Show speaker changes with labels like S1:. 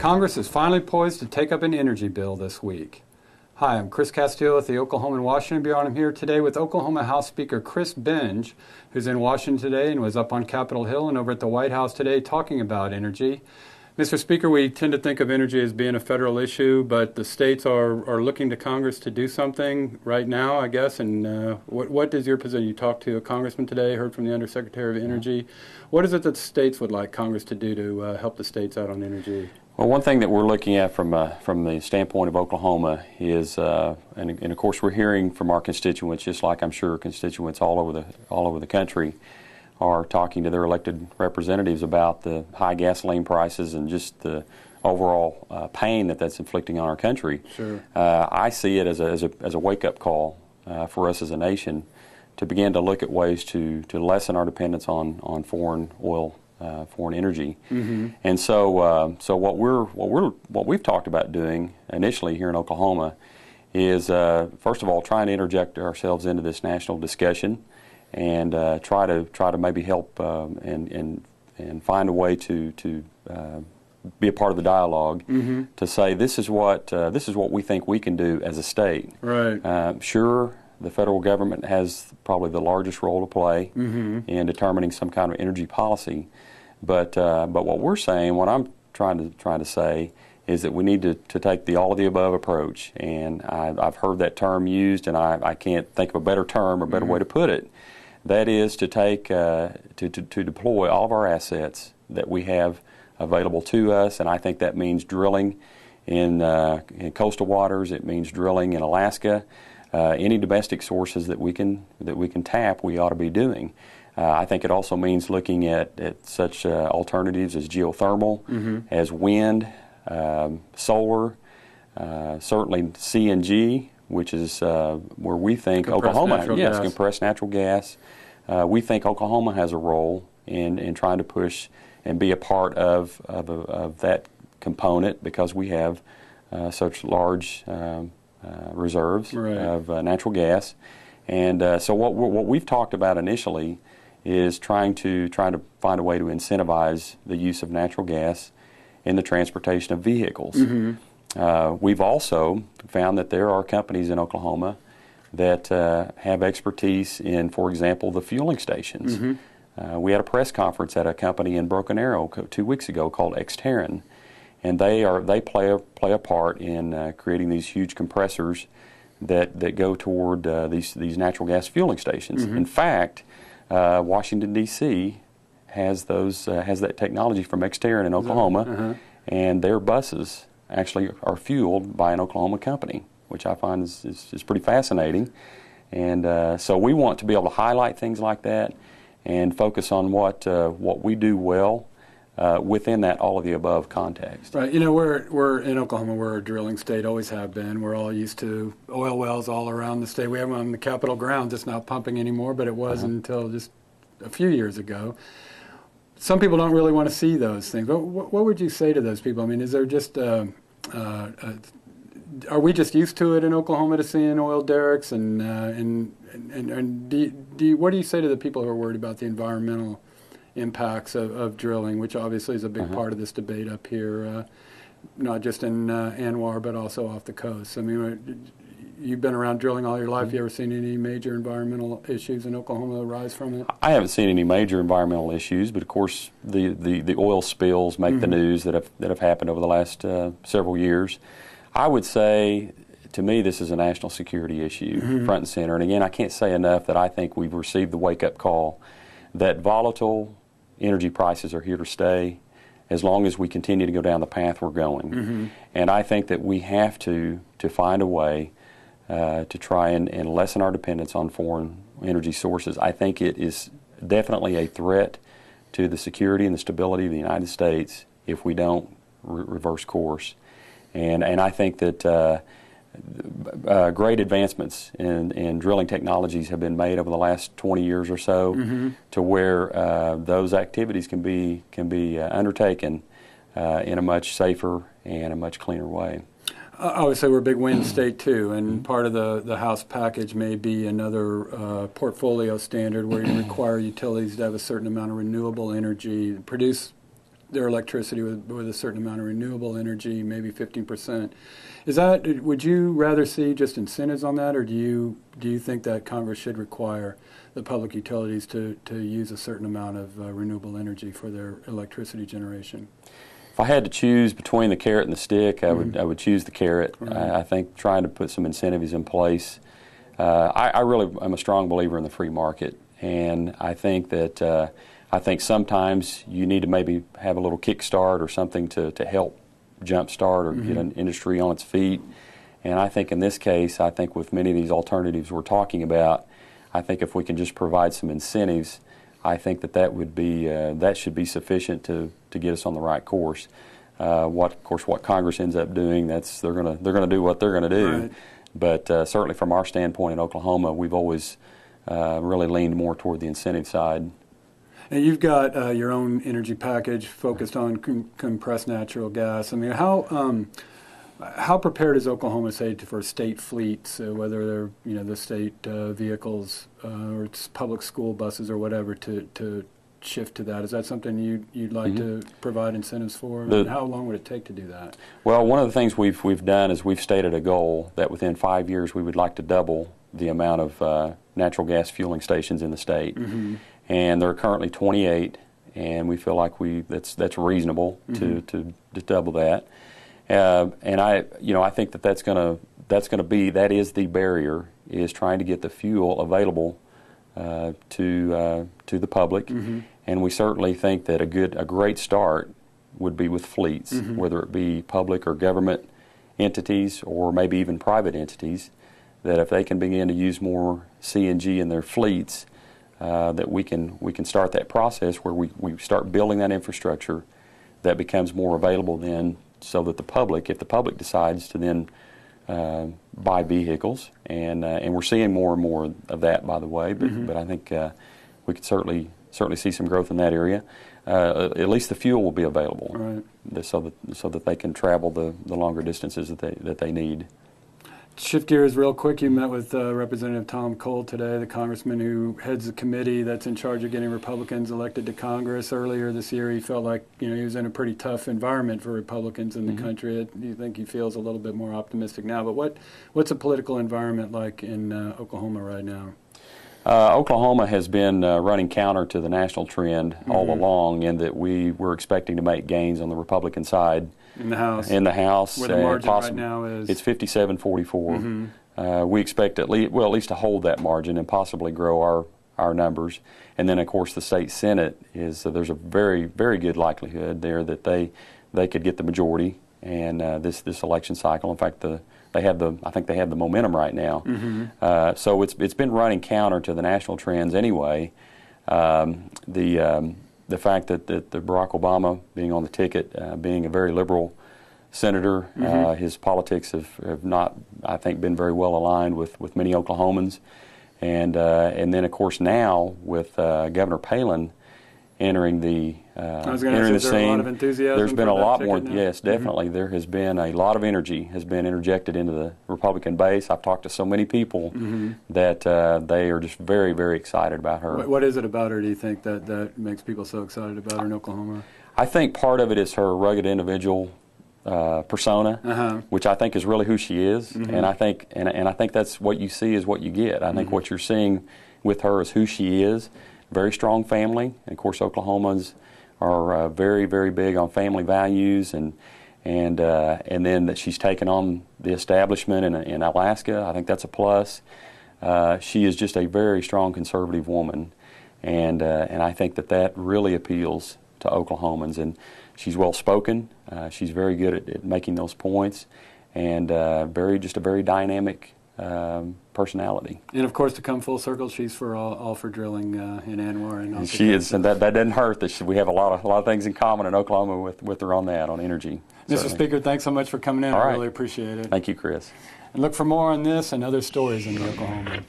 S1: Congress is finally poised to take up an energy bill this week. Hi, I'm Chris Castillo with the Oklahoman Washington Bureau, and I'm here today with Oklahoma House Speaker Chris Benge, who's in Washington today and was up on Capitol Hill and over at the White House today talking about energy. Mr. Speaker, we tend to think of energy as being a federal issue, but the states are looking to Congress to do something right now, I guess. And what is your position? You talked to a congressman today, heard from the Undersecretary of Energy. What is it that states would like Congress to do to help the states out on energy?
S2: Well, one thing that we're looking at from the standpoint of Oklahoma is, and of course we're hearing from our constituents, just like I'm sure constituents all over the country are talking to their elected representatives about the high gasoline prices and just the overall pain that's inflicting on our country.
S1: Sure.
S2: I see it as a wake-up call for us as a nation to begin to look at ways to lessen our dependence on foreign oil. Foreign energy, and so what we've talked about doing initially here in Oklahoma is first of all trying to interject ourselves into this national discussion and try to maybe help and find a way to be a part of the dialogue to say this is what we think we can do as a state.
S1: Right.
S2: Sure. The federal government has probably the largest role to play in determining some kind of energy policy. But what we're saying, what I'm trying to say, is that we need to take the all of the above approach. And I've heard that term used, and I can't think of a better term or better way to put it. That is to take to deploy all of our assets that we have available to us, and I think that means drilling in coastal waters. It means drilling in Alaska. Any domestic sources that we can tap, we ought to be doing. I think it also means looking at such alternatives as geothermal, as wind, solar, certainly CNG, which is where we think Oklahoma, compressed natural gas. We think Oklahoma has a role in trying to push and be a part of that component because we have such large reserves of natural gas. And so what we've talked about initially is trying to find a way to incentivize the use of natural gas in the transportation of vehicles. We've also found that there are companies in Oklahoma that have expertise in, for example, the fueling stations. We had a press conference at a company in Broken Arrow 2 weeks ago called Exterran, and they play a part in creating these huge compressors that go toward these natural gas fueling stations. In fact, Washington, D.C. has that technology from Exterran in Oklahoma, and their buses actually are fueled by an Oklahoma company, which I find is pretty fascinating. And so we want to be able to highlight things like that and focus on what we do well within that all of the above context.
S1: Right. You know, we're in Oklahoma. We're a drilling state, always have been. We're all used to oil wells all around the state. We have them on the Capitol grounds. It's not pumping anymore, but it was until just a few years ago. Some people don't really want to see those things. What would you say to those people? I mean, is there just are we just used to it in Oklahoma to seeing oil derricks? And what do you say to the people who are worried about the environmental impacts of drilling, which obviously is a big part of this debate up here, not just in Anwar, but also off the coast? I mean, you've been around drilling all your life. You ever seen any major environmental issues in Oklahoma arise from it?
S2: I haven't seen any major environmental issues, but of course the oil spills make the news that have happened over the last several years. I would say, to me, this is a national security issue, front and center. And again, I can't say enough that I think we've received the wake-up call that volatile energy prices are here to stay as long as we continue to go down the path we're going. And I think that we have to find a way to try and lessen our dependence on foreign energy sources. I think it is definitely a threat to the security and the stability of the United States if we don't reverse course. And I think that great advancements in drilling technologies have been made over the last 20 years or so to where those activities can be undertaken in a much safer and a much cleaner way.
S1: Obviously, we're a big wind state, too, and part of the House package may be another portfolio standard where you require utilities to have a certain amount of renewable energy, produce their electricity with a certain amount of renewable energy, maybe 15%. Would you rather see just incentives on that, or do you think that Congress should require the public utilities to use a certain amount of renewable energy for their electricity generation?
S2: If I had to choose between the carrot and the stick, I would choose the carrot.
S1: Right.
S2: I think trying to put some incentives in place. I really am a strong believer in the free market, and I think that sometimes you need to maybe have a little kickstart or something to help jumpstart or get an industry on its feet. And I think in this case, I think with many of these alternatives we're talking about, I think if we can just provide some incentives, I think that should be sufficient to get us on the right course. What Congress ends up doing, they're going to do what they're going to do.
S1: Right.
S2: But certainly from our standpoint in Oklahoma, we've always really leaned more toward the incentive side.
S1: And you've got your own energy package focused on compressed natural gas. I mean, how prepared is Oklahoma, say, for state fleets, whether they're the state vehicles or it's public school buses or whatever, to shift to that? Is that something you'd like to provide incentives for? And how long would it take to do that?
S2: Well, one of the things we've done is we've stated a goal that within 5 years we would like to double the amount of natural gas fueling stations in the state. And there are currently 28, and we feel like that's reasonable to double that. And I think that's going to be the barrier, is trying to get the fuel available to the public. And we certainly think that a great start would be with fleets, whether it be public or government entities or maybe even private entities, that if they can begin to use more CNG in their fleets, that we can start that process where we start building that infrastructure that becomes more available then, so that if the public decides to then buy vehicles, and we're seeing more and more of that, by the way, but I think we could certainly see some growth in that area. At least the fuel will be available, right, so that they can travel the longer distances that they need.
S1: Shift gears real quick. You met with Representative Tom Cole today, the congressman who heads the committee that's in charge of getting Republicans elected to Congress. Earlier this year, he felt like he was in a pretty tough environment for Republicans in the country. Do you think he feels a little bit more optimistic now? But what's the political environment like in Oklahoma right now?
S2: Oklahoma has been running counter to the national trend all along, in that we were expecting to make gains on the Republican side.
S1: In the House.
S2: Where
S1: the margin right now is?
S2: It's 57-44. We expect at least to hold that margin and possibly grow our numbers. And then, of course, the state Senate there's a very, very good likelihood there that they could get the majority and this election cycle. In fact, I think they have the momentum right now. So it's been running counter to the national trends anyway. The fact that Barack Obama being on the ticket, being a very liberal senator, his politics have not, I think, been very well aligned with many Oklahomans, and then of course now with Governor Palin entering the scene, a lot of enthusiasm. There's been a lot more. Yes, definitely. There has been a lot of energy has been interjected into the Republican base. I've talked to so many people that they are just very, very excited about her.
S1: What is it about her, do you think, that makes people so excited about her in Oklahoma?
S2: I think part of it is her rugged individual persona, which I think is really who she is, and I think that's what you see is what you get. I think what you're seeing with her is who she is. Very strong family, and of course Oklahomans are very, very big on family values, and then that she's taken on the establishment in Alaska. I think that's a plus. She is just a very strong conservative woman, and I think that really appeals to Oklahomans. And she's well spoken. She's very good at making those points, and a very dynamic personality.
S1: And of course, to come full circle, she's all for drilling in Anwar. And
S2: she is, and that doesn't hurt. That we have a lot of things in common in Oklahoma with her on energy.
S1: Mr. Speaker, thanks so much for coming in.
S2: All right.
S1: I really appreciate it.
S2: Thank you, Chris.
S1: And look for more on this and other stories in the Oklahoman.